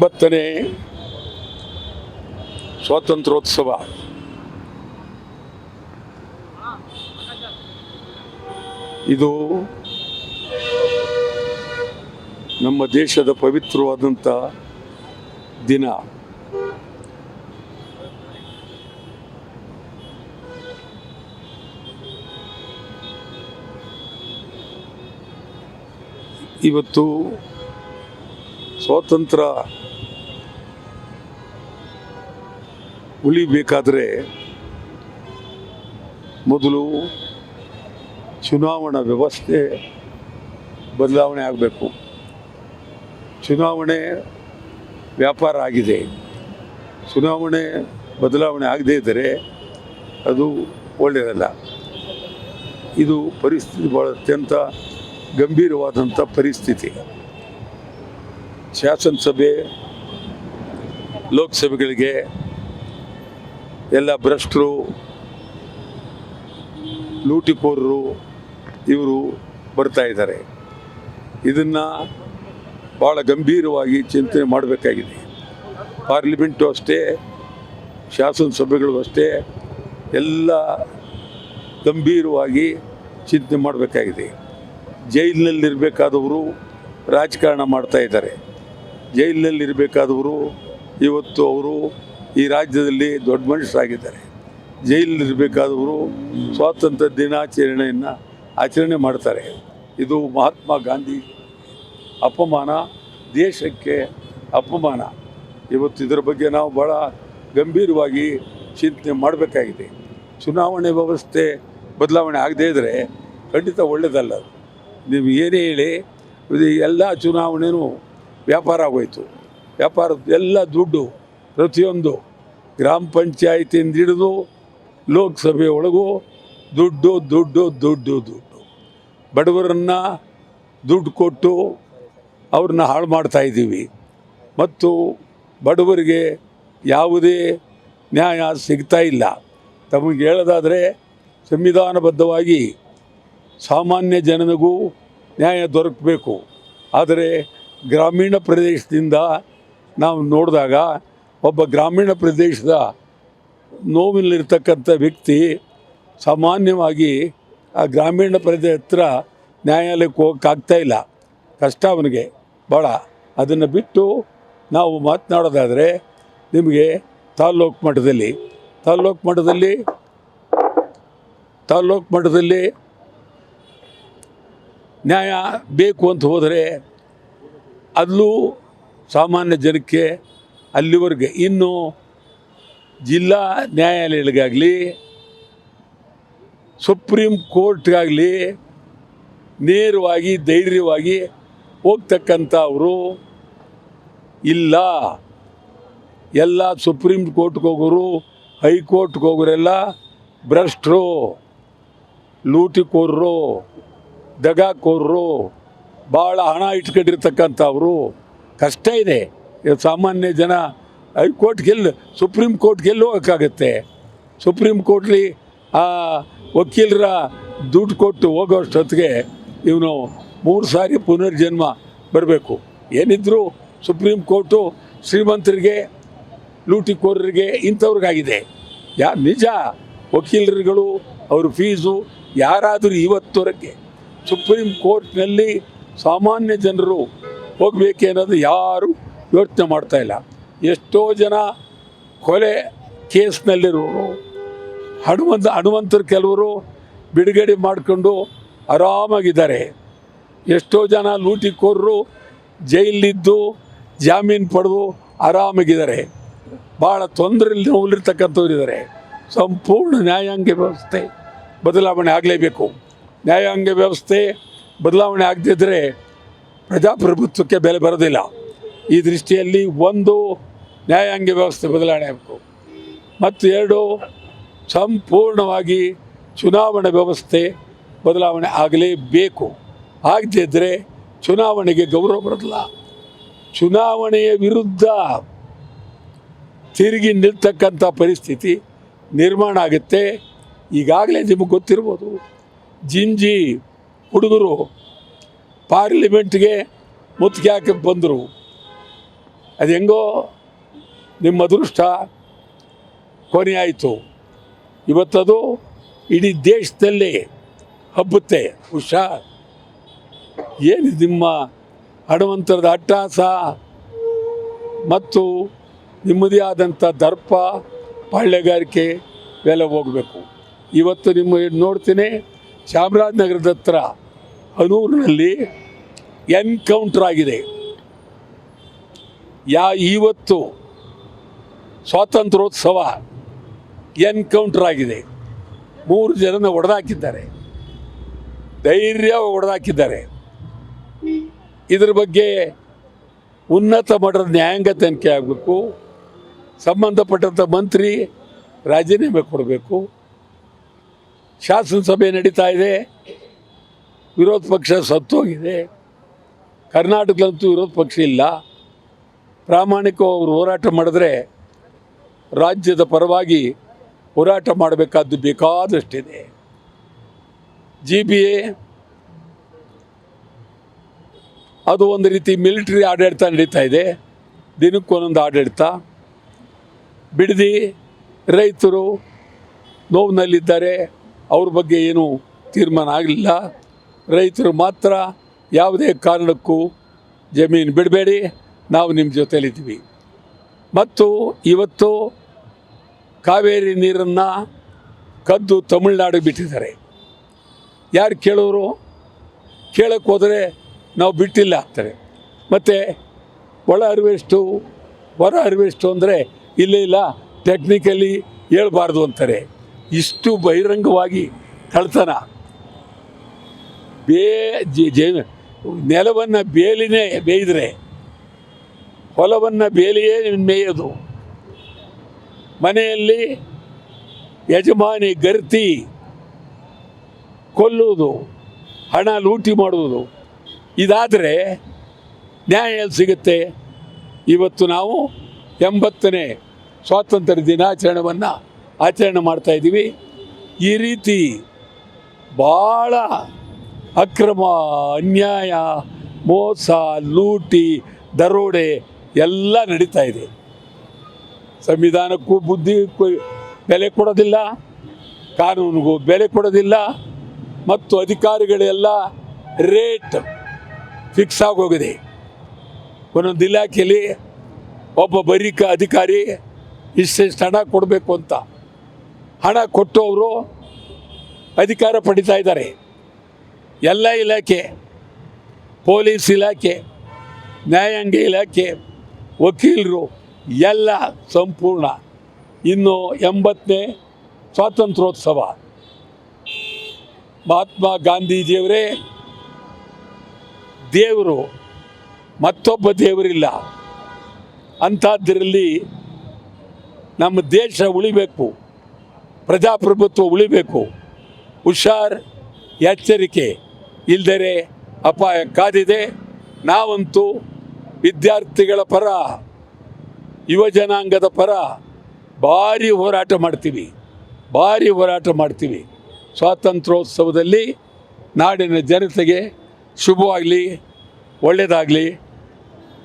9ನೇ ಸ್ವಾತಂತ್ರ್ಯೋತ್ಸವ ಇದು ನಮ್ಮ ದೇಶದ ಪವಿತ್ರವಾದಂಥ ದಿನ. ಇವತ್ತು ಸ್ವಾತಂತ್ರ್ಯ ಉಳಿಬೇಕಾದರೆ ಮೊದಲು ಚುನಾವಣಾ ವ್ಯವಸ್ಥೆ ಬದಲಾವಣೆ ಆಗಬೇಕು. ಚುನಾವಣೆ ವ್ಯಾಪಾರ ಆಗಿದೆ. ಚುನಾವಣೆ ಬದಲಾವಣೆ ಆಗದೇ ಇದ್ದರೆ ಅದು ಒಳ್ಳೆಯದಲ್ಲ. ಇದು ಪರಿಸ್ಥಿತಿ ಭಾಳ ಅತ್ಯಂತ ಗಂಭೀರವಾದಂಥ ಪರಿಸ್ಥಿತಿ. ಶಾಸನಸಭೆ ಲೋಕಸಭೆಗಳಿಗೆ ಎಲ್ಲ ಭ್ರಷ್ಟರು, ಲೂಟಿಕೋರರು ಇವರು ಬರ್ತಾ ಇದ್ದಾರೆ. ಇದನ್ನು ಭಾಳ ಗಂಭೀರವಾಗಿ ಚಿಂತನೆ ಮಾಡಬೇಕಾಗಿದೆ. ಪಾರ್ಲಿಮೆಂಟು ಅಷ್ಟೇ, ಶಾಸನಸಭೆಗಳು ಅಷ್ಟೇ, ಎಲ್ಲ ಗಂಭೀರವಾಗಿ ಚಿಂತನೆ ಮಾಡಬೇಕಾಗಿದೆ. ಜೈಲಿನಲ್ಲಿರಬೇಕಾದವರು ರಾಜಕಾರಣ ಮಾಡ್ತಾ ಇದ್ದಾರೆ. ಜೈಲಿನಲ್ಲಿರಬೇಕಾದವರು ಇವತ್ತು ಅವರು ಈ ರಾಜ್ಯದಲ್ಲಿ ದೊಡ್ಡ ಮನುಷ್ಯರಾಗಿದ್ದಾರೆ. ಜೈಲಿನಲ್ಲಿರಬೇಕಾದವರು ಸ್ವಾತಂತ್ರ್ಯ ದಿನಾಚರಣೆಯನ್ನು ಆಚರಣೆ ಮಾಡ್ತಾರೆ. ಇದು ಮಹಾತ್ಮ ಗಾಂಧಿ ಅಪಮಾನ, ದೇಶಕ್ಕೆ ಅಪಮಾನ. ಇವತ್ತು ಇದರ ಬಗ್ಗೆ ನಾವು ಭಾಳ ಗಂಭೀರವಾಗಿ ಚಿಂತನೆ ಮಾಡಬೇಕಾಗಿದೆ. ಚುನಾವಣೆ ವ್ಯವಸ್ಥೆ ಬದಲಾವಣೆ ಆಗದೇ ಇದ್ದರೆ ಖಂಡಿತ ಒಳ್ಳೆಯದಲ್ಲ. ನೀವು ಏನೇ ಹೇಳಿ, ಇದು ಎಲ್ಲ ಚುನಾವಣೆಯೂ ವ್ಯಾಪಾರ ಆಗೋಯ್ತು. ವ್ಯಾಪಾರದ ಎಲ್ಲ ದುಡ್ಡು ಪ್ರತಿಯೊಂದು ಗ್ರಾಮ ಪಂಚಾಯಿತಿಯಿಂದ ಹಿಡಿದು ಲೋಕಸಭೆ ಒಳಗೂ ದುಡ್ಡು ದುಡ್ಡು ದುಡ್ಡು ದುಡ್ಡು ಬಡವರನ್ನು ದುಡ್ಡು ಕೊಟ್ಟು ಅವ್ರನ್ನ ಹಾಳು ಮಾಡ್ತಾಯಿದ್ದೀವಿ. ಮತ್ತು ಬಡವರಿಗೆ ಯಾವುದೇ ನ್ಯಾಯ ಸಿಗ್ತಾ ಇಲ್ಲ. ತಮಗೆ ಹೇಳೋದಾದರೆ ಸಂವಿಧಾನಬದ್ಧವಾಗಿ ಸಾಮಾನ್ಯ ಜನನಿಗೂ ನ್ಯಾಯ ದೊರಕಬೇಕು. ಆದರೆ ಗ್ರಾಮೀಣ ಪ್ರದೇಶದಿಂದ ನಾವು ನೋಡಿದಾಗ ಒಬ್ಬ ಗ್ರಾಮೀಣ ಪ್ರದೇಶದ ನೋವಿನಲ್ಲಿರ್ತಕ್ಕಂಥ ವ್ಯಕ್ತಿ ಸಾಮಾನ್ಯವಾಗಿ ಆ ಗ್ರಾಮೀಣ ಪ್ರದೇಶ ಹತ್ರ ನ್ಯಾಯಾಲಯಕ್ಕೆ ಹೋಗೋಕ್ಕಾಗ್ತಾಯಿಲ್ಲ. ಕಷ್ಟ ಅವನಿಗೆ ಭಾಳ. ಅದನ್ನು ಬಿಟ್ಟು ನಾವು ಮಾತನಾಡೋದಾದರೆ ನಿಮಗೆ ತಾಲ್ಲೂಕು ಮಟ್ಟದಲ್ಲಿ ನ್ಯಾಯ ಬೇಕು ಅಂತ ಹೋದರೆ ಅಲ್ಲೂ ಸಾಮಾನ್ಯ ಜನಕ್ಕೆ ಅಲ್ಲಿವರೆಗೆ, ಇನ್ನು ಜಿಲ್ಲಾ ನ್ಯಾಯಾಲಯಗಳಿಗಾಗಲಿ ಸುಪ್ರೀಂ ಕೋರ್ಟ್ಗಾಗಲಿ ನೇರವಾಗಿ ಧೈರ್ಯವಾಗಿ ಹೋಗ್ತಕ್ಕಂಥವರು ಇಲ್ಲ. ಎಲ್ಲ ಸುಪ್ರೀಂ ಕೋರ್ಟ್ಗೆ ಹೋಗೋರು, ಹೈಕೋರ್ಟ್ಗೆ ಹೋಗೋರೆಲ್ಲ ಭ್ರಷ್ಟರು, ಲೂಟಿಕೋರರು, ದಗಾಕೋರರು, ಭಾಳ ಹಣ ಇಟ್ಕೊಂಡಿರ್ತಕ್ಕಂಥವ್ರು. ಕಷ್ಟ ಇದೆ. ಸಾಮಾನ್ಯ ಜನ ಹೈಕೋರ್ಟ್ಗೆಲ್ಲಿ ಸುಪ್ರೀಂ ಕೋರ್ಟ್ಗೆಲ್ಲಿ ಹೋಗೋಕ್ಕಾಗತ್ತೆ? ಸುಪ್ರೀಂ ಕೋರ್ಟ್ಲಿ ಆ ವಕೀಲರ ದುಡ್ಡು ಕೊಟ್ಟು ಹೋಗೋಷ್ಟೊತ್ತಿಗೆ ಇವನು 3 ಸಾರಿ ಪುನರ್ಜನ್ಮ ಬರಬೇಕು. ಏನಿದ್ರು ಸುಪ್ರೀಂ ಕೋರ್ಟು ಶ್ರೀಮಂತರಿಗೆ, ಲೂಟಿಕೋರರಿಗೆ, ಇಂಥವ್ರಿಗಾಗಿದೆ. ನಿಜ ವಕೀಲರುಗಳು ಅವ್ರ ಫೀಸು ಯಾರಾದರೂ ಇವತ್ತವರೆಗೆ ಸುಪ್ರೀಂ ಕೋರ್ಟ್ನಲ್ಲಿ ಸಾಮಾನ್ಯ ಜನರು ಹೋಗಬೇಕೇನೋದು ಯಾರು ಯೋಚನೆ ಮಾಡ್ತಾಯಿಲ್ಲ. ಎಷ್ಟೋ ಜನ ಕೊಲೆ ಕೇಸ್ನಲ್ಲಿರೋರು, ಹನುಮಂತರು ಕೆಲವರು ಬಿಡುಗಡೆ ಮಾಡಿಕೊಂಡು ಆರಾಮಾಗಿದ್ದಾರೆ. ಎಷ್ಟೋ ಜನ ಲೂಟಿಕೋರರು ಜೈಲಿದ್ದು ಜಾಮೀನು ಪಡೆದು ಆರಾಮಾಗಿದ್ದಾರೆ. ಭಾಳ ತೊಂದರೆಯಲ್ಲಿ ನೋವಿರ್ತಕ್ಕಂಥವ್ರು ಇದ್ದಾರೆ. ಸಂಪೂರ್ಣ ನ್ಯಾಯಾಂಗ ವ್ಯವಸ್ಥೆ ಬದಲಾವಣೆ ಆಗಲೇಬೇಕು. ನ್ಯಾಯಾಂಗ ವ್ಯವಸ್ಥೆ ಬದಲಾವಣೆ ಆಗದಿದ್ದರೆ ಪ್ರಜಾಪ್ರಭುತ್ವಕ್ಕೆ ಬೆಲೆ ಬರೋದಿಲ್ಲ. ಈ ದೃಷ್ಟಿಯಲ್ಲಿ ಒಂದು, ನ್ಯಾಯಾಂಗ ವ್ಯವಸ್ಥೆ ಬದಲಾವಣೆ ಆಗಬೇಕು. ಮತ್ತು 2, ಸಂಪೂರ್ಣವಾಗಿ ಚುನಾವಣಾ ವ್ಯವಸ್ಥೆ ಬದಲಾವಣೆ ಆಗಲೇಬೇಕು. ಆಗದಿದ್ದರೆ ಚುನಾವಣೆಗೆ ಗೌರವ ಬರೋದಿಲ್ಲ. ಚುನಾವಣೆಯ ವಿರುದ್ಧ ತಿರುಗಿ ನಿಲ್ತಕ್ಕಂಥ ಪರಿಸ್ಥಿತಿ ನಿರ್ಮಾಣ ಆಗುತ್ತೆ. ಈಗಾಗಲೇ ನಿಮಗೆ ಗೊತ್ತಿರ್ಬೋದು, ಜಿಂಜಿ ಹುಡುಗರು ಪಾರ್ಲಿಮೆಂಟ್ಗೆ ಮುತ್ತಿಗೆ ಹಾಕಕ್ಕೆ ಬಂದರು. ಅದು ಹೆಂಗೋ ನಿಮ್ಮ ಅದೃಷ್ಟ ಕೊನೆ ಆಯಿತು. ಇವತ್ತದು ಇಡೀ ದೇಶದಲ್ಲಿ ಹಬ್ಬುತ್ತೆ. ಹುಷಾರ್. ಏನು ನಿಮ್ಮ ಹಣವಂತರದ ಅಟ್ಟಹಾಸ ಮತ್ತು ನಿಮ್ಮದೇ ಆದಂಥ ದರ್ಪ ಪಾಳ್ಯಗಾರಿಕೆ ಎಲ್ಲ ಹೋಗಬೇಕು. ಇವತ್ತು ನಿಮ್ಮ ನೋಡ್ತೀನಿ, ಚಾಮರಾಜನಗರದ ಹತ್ರ ಹನೂರಿನಲ್ಲಿ ಎನ್ಕೌಂಟ್ರ್ ಆಗಿದೆ. ಇವತ್ತು ಸ್ವಾತಂತ್ರ್ಯೋತ್ಸವ ಎನ್ಕೌಂಟ್ರ್ ಆಗಿದೆ. 3 ಜನನ ಹೊಡೆದಾಕಿದ್ದಾರೆ, ಧೈರ್ಯ ಹೊಡೆದಾಕಿದ್ದಾರೆ. ಇದ್ರ ಬಗ್ಗೆ ಉನ್ನತ ಮಟ್ಟದ ನ್ಯಾಯಾಂಗ ತನಿಖೆ ಆಗಬೇಕು. ಸಂಬಂಧಪಟ್ಟಂಥ ಮಂತ್ರಿ ರಾಜೀನಾಮೆ ಕೊಡಬೇಕು. ಶಾಸನಸಭೆ ನಡೀತಾ ಇದೆ, ವಿರೋಧ ಪಕ್ಷ ಸತ್ತೋಗಿದೆ. ಕರ್ನಾಟಕದಂತೂ ವಿರೋಧ ಪಕ್ಷ ಇಲ್ಲ. ಪ್ರಾಮಾಣಿಕವಾಗಿ ಹೋರಾಟ ಮಾಡಿದ್ರೆ ರಾಜ್ಯದ ಪರವಾಗಿ ಹೋರಾಟ ಮಾಡಬೇಕಾದ್ದು ಬೇಕಾದಷ್ಟಿದೆ. GBA ಅದು ಒಂದು ರೀತಿ ಮಿಲಿಟರಿ ಆಡಳಿತ ನಡೀತಾ ಇದೆ. ದಿನಕ್ಕೊಂದೊಂದು ಆಡಳಿತ. ಬಿಡದಿ ರೈತರು ನೋವಿನಲ್ಲಿದ್ದಾರೆ. ಅವ್ರ ಬಗ್ಗೆ ಏನೂ ತೀರ್ಮಾನ ಆಗಲಿಲ್ಲ. ರೈತರು ಮಾತ್ರ ಯಾವುದೇ ಕಾರಣಕ್ಕೂ ಜಮೀನು ಬಿಡಬೇಡಿ, ನಾವು ನಿಮ್ಮ ಜೊತೆಲಿದ್ದೀವಿ. ಮತ್ತು ಇವತ್ತು ಕಾವೇರಿ ನೀರನ್ನು ಕದ್ದು ತಮಿಳ್ನಾಡಿಗೆ ಬಿಟ್ಟಿದ್ದಾರೆ. ಯಾರು ಕೇಳೋರು? ಕೇಳಕ್ಕೆ ಹೋದರೆ ನಾವು ಬಿಟ್ಟಿಲ್ಲ ಅಂತಾರೆ. ಮತ್ತು ಒಳ ಹರಿವೆಷ್ಟು ಹೊರ ಹರಿವೆಷ್ಟು ಅಂದರೆ ಇಲ್ಲ ಟೆಕ್ನಿಕಲಿ ಹೇಳ್ಬಾರ್ದು ಅಂತಾರೆ. ಇಷ್ಟು ಬಹಿರಂಗವಾಗಿ ಕಳ್ತನ. ನೆಲವನ್ನು ಬೇಲಿನೇ ಬೇಯಿದ್ರೆ ಹೊಲವನ್ನು ಬೇಲಿಯೇ ಮೇಯೋದು. ಮನೆಯಲ್ಲಿ ಯಜಮಾನಿ ಗರ್ತಿ ಕೊಲ್ಲುವುದು, ಹಣ ಲೂಟಿ ಮಾಡುವುದು. ಇದಾದರೆ ನ್ಯಾಯ ಎಲ್ಲಿ ಸಿಗುತ್ತೆ? ಇವತ್ತು ನಾವು 80ನೇ ಸ್ವಾತಂತ್ರ್ಯ ದಿನಾಚರಣೆಯನ್ನು ಆಚರಣೆ ಮಾಡ್ತಾಯಿದ್ದೀವಿ. ಈ ರೀತಿ ಭಾಳ ಅಕ್ರಮ, ಅನ್ಯಾಯ, ಮೋಸ, ಲೂಟಿ, ದರೋಡೆ ಎಲ್ಲ ನಡೀತಾ ಇದೆ. ಸಂವಿಧಾನಕ್ಕೂ ಬೆಲೆ ಕೊಡೋದಿಲ್ಲ, ಕಾನೂನಿಗೂ ಬೆಲೆ ಕೊಡೋದಿಲ್ಲ, ಮತ್ತು ಅಧಿಕಾರಿಗಳೆಲ್ಲ ರೇಟ್ ಫಿಕ್ಸ್ ಆಗೋಗಿದೆ. ಒಂದೊಂದು ಇಲಾಖೆಯಲ್ಲಿ ಒಬ್ಬ ಬರೀಕ ಅಧಿಕಾರಿ ಇಷ್ಟೆಷ್ಟು ಹಣ ಕೊಡಬೇಕು ಅಂತ ಹಣ ಕೊಟ್ಟು ಅವರು ಅಧಿಕಾರ ಪಡಿತಾ ಇದ್ದಾರೆ. ಎಲ್ಲ ಇಲಾಖೆ, ಪೊಲೀಸ್ ಇಲಾಖೆ, ನ್ಯಾಯಾಂಗ ಇಲಾಖೆ, ವಕೀಲರು ಎಲ್ಲ ಸಂಪೂರ್ಣ. ಇನ್ನು 80ನೇ ಸ್ವಾತಂತ್ರ್ಯೋತ್ಸವ. ಮಹಾತ್ಮ ಗಾಂಧೀಜಿಯವರೇ ದೇವರು, ಮತ್ತೊಬ್ಬ ದೇವರಿಲ್ಲ. ಅಂಥದ್ರಲ್ಲಿ ನಮ್ಮ ದೇಶ ಉಳಿಬೇಕು, ಪ್ರಜಾಪ್ರಭುತ್ವ ಉಳಿಬೇಕು. ಹುಷಾರ್, ಎಚ್ಚರಿಕೆ, ಇಲ್ಲದರೆ ಅಪಾಯ ಕಾದಿದೆ. ನಾವಂತೂ ವಿದ್ಯಾರ್ಥಿಗಳ ಪರ, ಯುವ ಜನಾಂಗದ ಪರ ಭಾರಿ ಹೋರಾಟ ಮಾಡ್ತೀವಿ. ಸ್ವಾತಂತ್ರ್ಯೋತ್ಸವದಲ್ಲಿ ನಾಡಿನ ಜನತೆಗೆ ಶುಭವಾಗಲಿ, ಒಳ್ಳೆಯದಾಗಲಿ.